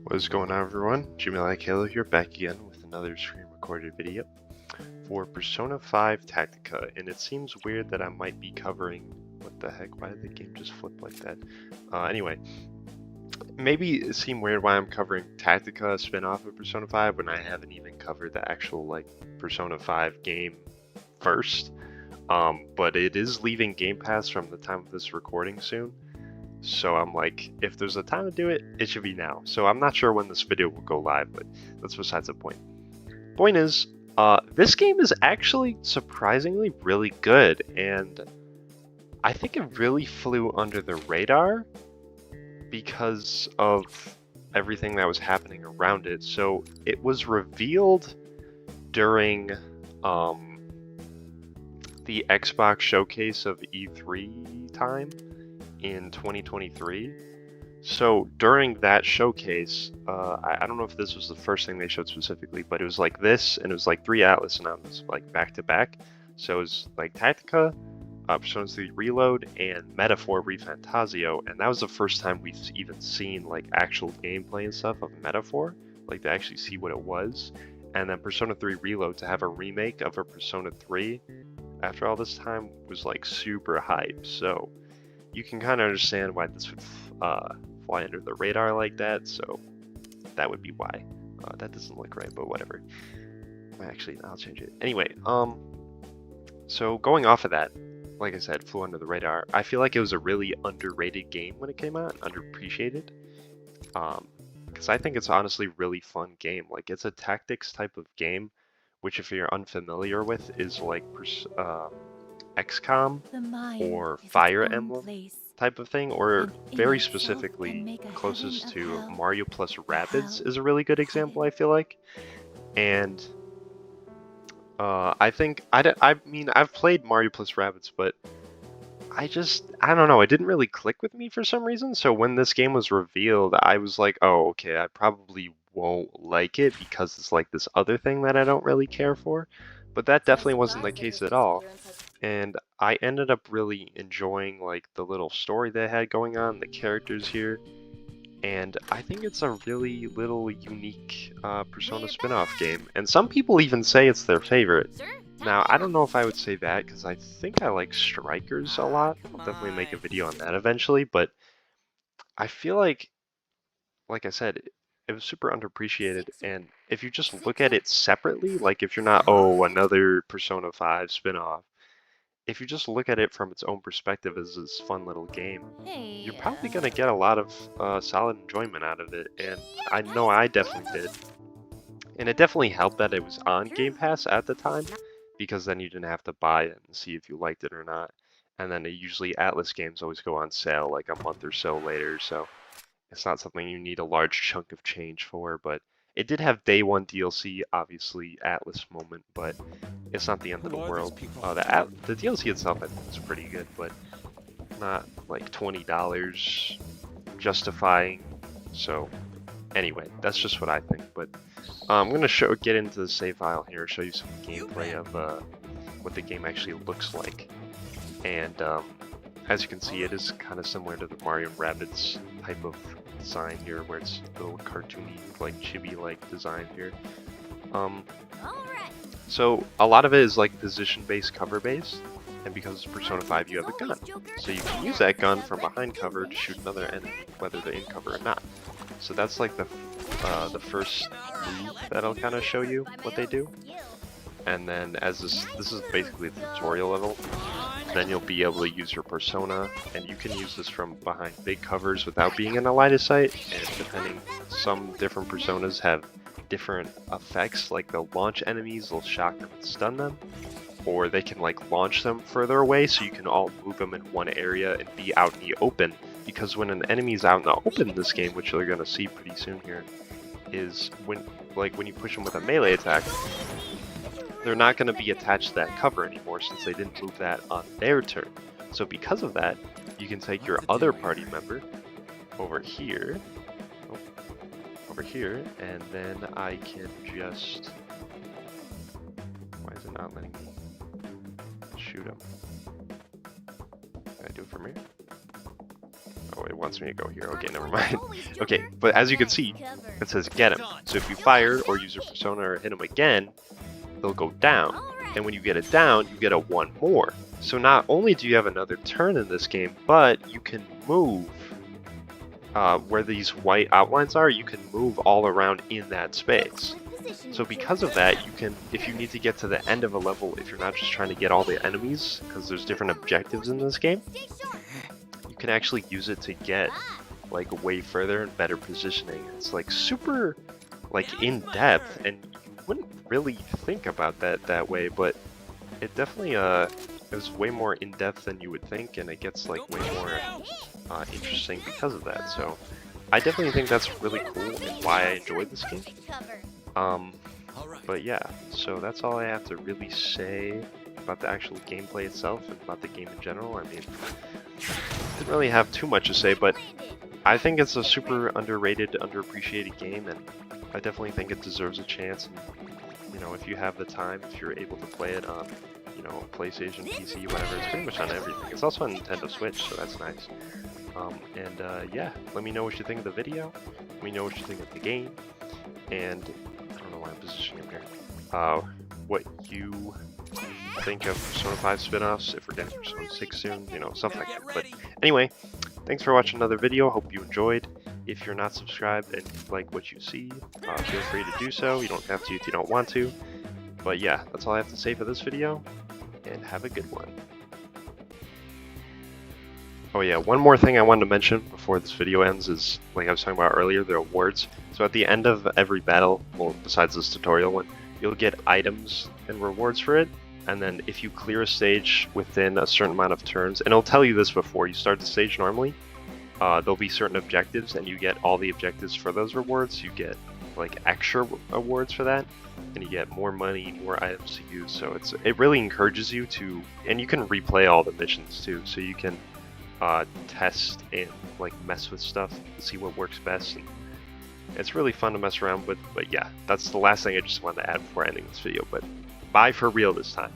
What is going on, everyone? Jimmy Like Halo here, back again with another screen recorded video for Persona 5 Tactica, and it seems weird that I might be covering. What the heck? Why did the game just flip like that? Anyway, maybe it seemed weird why I'm covering Tactica, a spin-off of Persona 5, when I haven't even covered the actual Persona 5 game first. But it is leaving Game Pass from the time of this recording soon. So I'm like, if there's a time to do it, it should be now. So I'm not sure when this video will go live, but that's besides the point. Point is, this game is actually surprisingly really good, and I think it really flew under the radar because of everything that was happening around it. So it was revealed during the Xbox showcase of E3 time in 2023. So during that showcase, I don't know if this was the first thing they showed specifically, but it was like this, and it was like 3 Atlas announcements, like back to back. So it was like Tactica, Persona 3 Reload, and Metaphor ReFantazio, and that was the first time we've even seen like actual gameplay and stuff of Metaphor, like to actually see what it was. And then Persona 3 Reload, to have a remake of a Persona 3 after all this time, was like super hype. So you can kind of understand why this would fly under the radar like that, so that would be why. That doesn't look right, but whatever. Actually, I'll change it. Anyway, so going off of that, like I said, flew under the radar. I feel like it was a really underrated game when it came out, underappreciated. Because I think it's honestly really fun game. Like, it's a tactics type of game, which if you're unfamiliar with, is like XCOM or Fire Emblem type of thing, or very specifically closest to Mario plus Rabbids is a really good example, I feel like. And I think, I mean, I've played Mario plus Rabbids, but I don't know, it didn't really click with me for some reason. So when this game was revealed, I was like, oh, okay, I probably won't like it because it's like this other thing that I don't really care for. But that definitely wasn't the case at all. And I ended up really enjoying like the little story they had going on, the characters here, and I think it's a really little unique Persona spin-off game. And some people even say it's their favorite. Now, I don't know if I would say that because I think I like Strikers a lot. I'll definitely make a video on that eventually, but I feel like I said, it was super underappreciated. And if you just look at it separately, like if you're not, oh, another Persona 5 spin-off, if you just look at it from its own perspective as this fun little game, you're probably going to get a lot of solid enjoyment out of it, and I know I definitely did. And it definitely helped that it was on Game Pass at the time, because then you didn't have to buy it and see if you liked it or not. And then usually Atlas games always go on sale like a month or so later, so it's not something you need a large chunk of change for, but it did have day one DLC, obviously Atlas moment, but it's not the end of the world. The DLC itself I think is pretty good, but not like $20 justifying. So anyway, that's just what I think. But I'm gonna get into the save file here, show you some gameplay of what the game actually looks like, and as you can see, it is kind of similar to the Mario and Rabbids type of design here, where it's a little cartoony, like chibi-like design here. So a lot of it is like position-based, cover-based, and because it's Persona 5, you have a gun. So you can use that gun from behind cover to shoot another enemy, whether they're in cover or not. So that's like the first move that'll kind of show you what they do. And then as this is basically the tutorial level, then you'll be able to use your persona, and you can use this from behind big covers without being in a line of sight, and depending, some different personas have different effects, like they'll launch enemies, they'll shock them and stun them, or they can like launch them further away so you can all move them in one area and be out in the open, because when an enemy's out in the open in this game, which you're going to see pretty soon here, is when you push them with a melee attack, they're not going to be attached to that cover anymore since they didn't move that on their turn. So because of that, you can take your other party member over here, and then I can just, why is it not letting me shoot him? Can I do it from here? Oh wait, wants me to go here. Okay, never mind. Okay, but as you can see, it says get him. So if you fire or use your persona or hit him again, they'll go down. And when you get it down, you get a 1 more. So not only do you have another turn in this game, but you can move where these white outlines are, you can move all around in that space. So because of that, you can, if you need to get to the end of a level, if you're not just trying to get all the enemies, because there's different objectives in this game, you can actually use it to get like way further and better positioning. It's like super like in depth, and you wouldn't really think about that way, but it definitely is way more in depth than you would think, and it gets like way more interesting because of that. So I definitely think that's really cool and why I enjoyed this game. But yeah, so that's all I have to really say about the actual gameplay itself and about the game in general. I mean, didn't really have too much to say, but I think it's a super underrated, underappreciated game, and I definitely think it deserves a chance. And, you know, if you have the time, if you're able to play it on, you know, PlayStation, PC, whatever, it's pretty much on everything. It's also on Nintendo Switch, so that's nice. Yeah, let me know what you think of the video. Let me know what you think of the game, and I don't know why I'm positioning him here. What you think of Persona 5 spin-offs, if we're getting Persona 6 soon, you know, stuff like that. But anyway, thanks for watching another video. Hope you enjoyed. If you're not subscribed and you like what you see, feel free to do so. You don't have to if you don't want to. But yeah, that's all I have to say for this video, and have a good one. Oh yeah, one more thing I wanted to mention before this video ends is, like I was talking about earlier, the awards. So at the end of every battle, well, besides this tutorial one, you'll get items and rewards for it. And then if you clear a stage within a certain amount of turns, and it'll tell you this before you start the stage normally, there'll be certain objectives, and you get all the objectives for those rewards. You get like extra awards for that, and you get more money, more items to use. So it really encourages you to, and you can replay all the missions too, so you can test and like mess with stuff and see what works best. And it's really fun to mess around with. But yeah, that's the last thing I just wanted to add before ending this video. But bye for real this time.